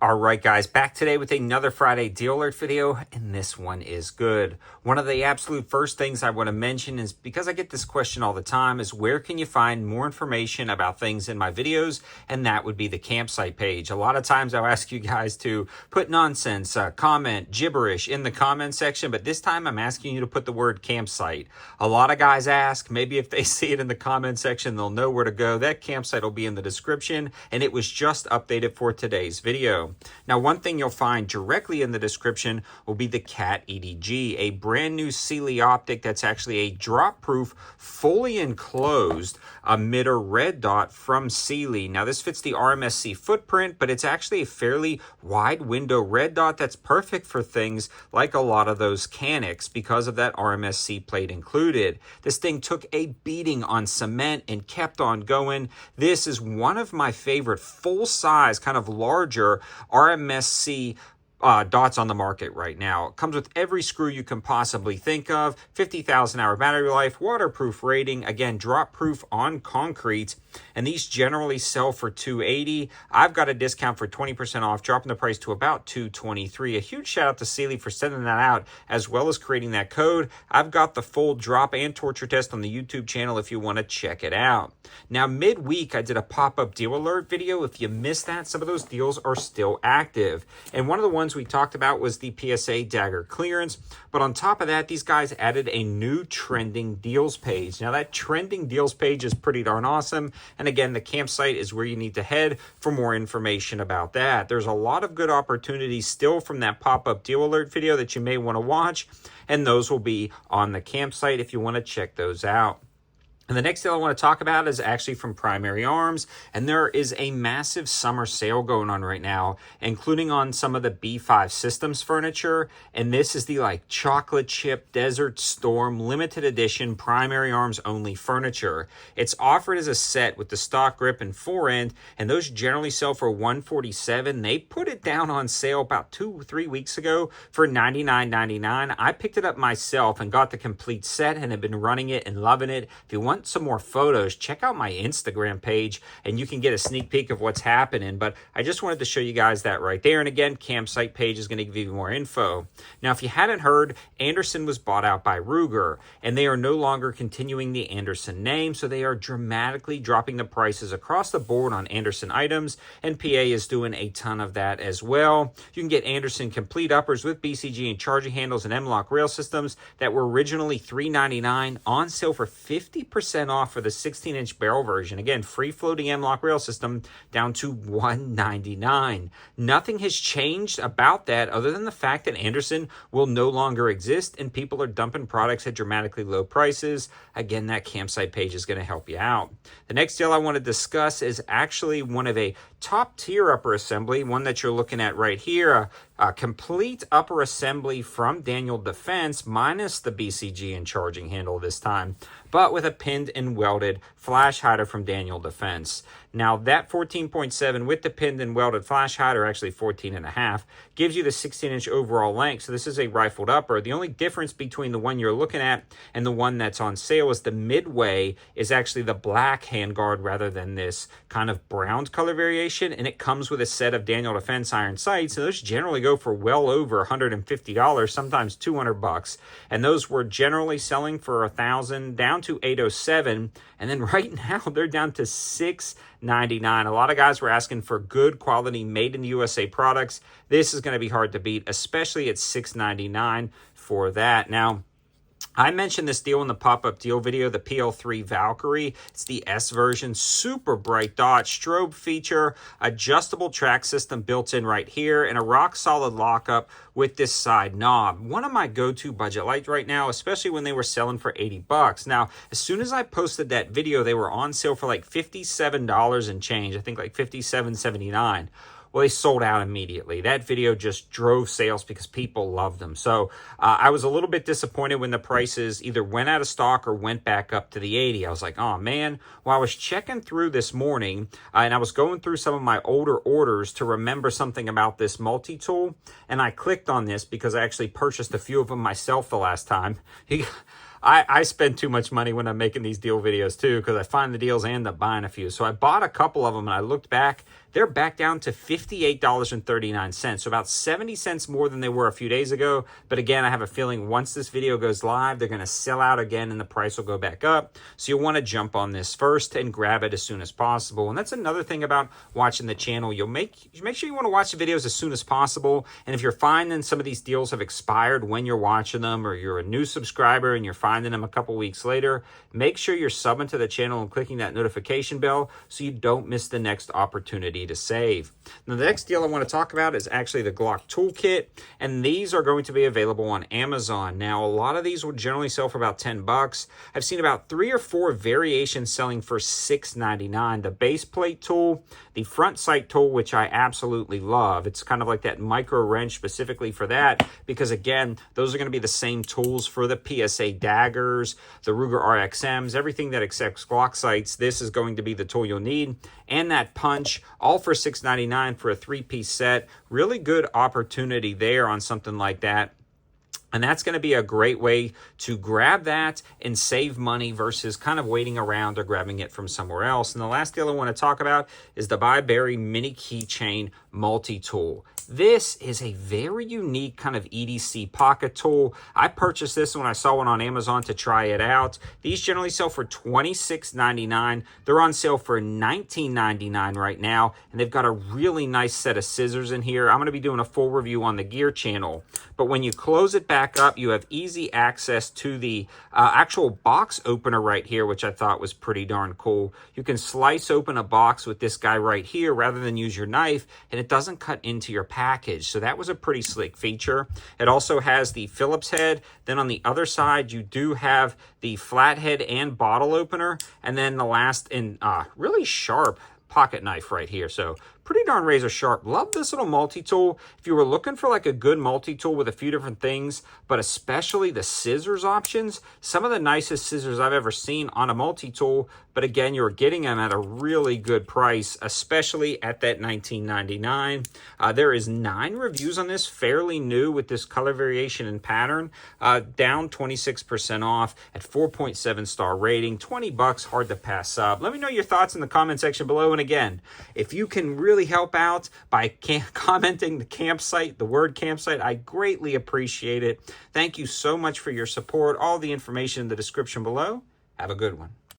All right, guys, back today with another Friday Deal Alert video, and this one is good. One of the absolute first things I want to mention is, because I get this question all the time, is where can you find more information about things in my videos? And that would be the campsite page. A lot of times I'll ask you guys to put nonsense, comment, gibberish in the comment section, but this time I'm asking you to put the word campsite. A lot of guys ask, maybe if they see it in the comment section, they'll know where to go. That campsite will be in the description, and it was just updated for today's video. Now, one thing you'll find directly in the description will be the Cat EDG, a brand new Cyelee optic that's actually a drop-proof, fully enclosed emitter red dot from Cyelee. Now, this fits the RMSc footprint, but it's actually a fairly wide window red dot that's perfect for things like a lot of those Canics because of that RMSc plate included. This thing took a beating on cement and kept on going. This is one of my favorite full-size, kind of larger RMSc dots on the market right now. It comes with every screw you can possibly think of, 50,000 hour battery life, waterproof rating, again, drop proof on concrete, and these generally sell for $280. I've got a discount for 20% off, dropping the price to about $223. A huge shout out to Cyelee for sending that out, as well as creating that code. I've got the full drop and torture test on the YouTube channel if you want to check it out. Now, midweek, I did a pop-up deal alert video. If you missed that, some of those deals are still active. And one of the ones we talked about was the PSA Dagger clearance. But on top of that, these guys added a new trending deals page. Now, that trending deals page is pretty darn awesome. And again, the campsite is where you need to head for more information about that. There's a lot of good opportunities still from that pop-up deal alert video that you may want to watch. And those will be on the campsite if you want to check those out. And the next deal I want to talk about is actually from Primary Arms, and there is a massive summer sale going on right now, including on some of the B5 Systems furniture, and this is the chocolate chip Desert Storm limited edition Primary Arms only furniture. It's offered as a set with the stock grip and forend, and those generally sell for $147. They put it down on sale about 2-3 weeks ago for $99.99. I picked it up myself and got the complete set and have been running it and loving it. If you want some more photos, check out my Instagram page and you can get a sneak peek of what's happening. But I just wanted to show you guys that right there. And again, campsite page is going to give you more info. Now, if you hadn't heard, Anderson was bought out by Ruger, and they are no longer continuing the Anderson name, so they are dramatically dropping the prices across the board on Anderson items, and PA is doing a ton of that as well. You can get Anderson complete uppers with BCG and charging handles and M-LOK rail systems that were originally $399 on sale for 50% off for the 16-inch barrel version. Again, free floating M-LOK rail system down to $199. Nothing has changed about that other than the fact that Anderson will no longer exist and people are dumping products at dramatically low prices. Again, that campsite page is going to help you out. The next deal I want to discuss is actually one of a top tier upper assembly, one that you're looking at right here, a complete upper assembly from Daniel Defense minus the BCG and charging handle this time, but with a pinned and welded flash hider from Daniel Defense. Now, that 14.7 with the pinned and welded flash hider, actually 14.5, gives you the 16-inch overall length. So this is a rifled upper. The only difference between the one you're looking at and the one that's on sale is the midway is actually the black handguard rather than this kind of brown color variation, and it comes with a set of Daniel Defense iron sights, and those generally go for well over $150, sometimes $200, and those were generally selling for $1,000 down to $807, and then right now they're down to $699. A lot of guys were asking for good quality made in the USA products. This is going to be hard to beat, especially at $699 for that. Now, I mentioned this deal in the pop-up deal video, the PL3 Valkyrie. It's the S version, super bright dot, strobe feature, adjustable track system built in right here, and a rock-solid lockup with this side knob. One of my go-to budget lights right now, especially when they were selling for $80. Now, as soon as I posted that video, they were on sale for like $57 and change. I think like $57.79. Well, they sold out immediately. That video just drove sales because people loved them. So I was a little bit disappointed when the prices either went out of stock or went back up to the 80. I was like, oh man. Well, I was checking through this morning and I was going through some of my older orders to remember something about this multi-tool. And I clicked on this because I actually purchased a few of them myself the last time. I spend too much money when I'm making these deal videos too, because I find the deals and end up buying a few. So I bought a couple of them and I looked back. they're back down to $58.39. So about 70 cents more than they were a few days ago. But again, I have a feeling once this video goes live, they're going to sell out again and the price will go back up. So you'll want to jump on this first and grab it as soon as possible. And that's another thing about watching the channel. You'll make sure you want to watch the videos as soon as possible. And if you're finding some of these deals have expired when you're watching them, or you're a new subscriber and you're finding them a couple weeks later, make sure you're subbing to the channel and clicking that notification bell so you don't miss the next opportunity to save. Now, the next deal I want to talk about is actually the Glock Toolkit, and these are going to be available on Amazon. Now, a lot of these will generally sell for about 10 bucks. I've seen about 3 or 4 variations selling for $6.99. The base plate tool, the front sight tool, which I absolutely love. It's kind of like that micro wrench specifically for that, because again, those are going to be the same tools for the PSA daggers, the Ruger RXMs, everything that accepts Glock sights. This is going to be the tool you'll need. And that punch, all for $6.99 for a 3-piece set. Really good opportunity there on something like that. And that's going to be a great way to grab that and save money versus kind of waiting around or grabbing it from somewhere else. And the last deal I want to talk about is the Byberry Mini Keychain Multi-Tool. This is a very unique kind of EDC pocket tool. I purchased this when I saw one on Amazon to try it out. These generally sell for $26.99. They're on sale for $19.99 right now, and they've got a really nice set of scissors in here. I'm going to be doing a full review on the gear channel. But when you close it back up, you have easy access to the actual box opener right here, which I thought was pretty darn cool. You can slice open a box with this guy right here rather than use your knife, and it doesn't cut into your package. So that was a pretty slick feature. It also has the Phillips head. Then on the other side, you do have the flathead and bottle opener. And then the last and really sharp pocket knife right here. So pretty darn razor sharp. Love this little multi-tool. If you were looking for like a good multi-tool with a few different things, but especially the scissors options, some of the nicest scissors I've ever seen on a multi-tool. But again, you're getting them at a really good price, especially at that $19.99. There is 9 reviews on this, fairly new with this color variation and pattern, down 26% off at 4.7 star rating, 20 bucks, hard to pass up. Let me know your thoughts in the comment section below. And again, if you can really help out by commenting the campsite, the word campsite, I greatly appreciate it. Thank you so much for your support. All the information in the description below. Have a good one.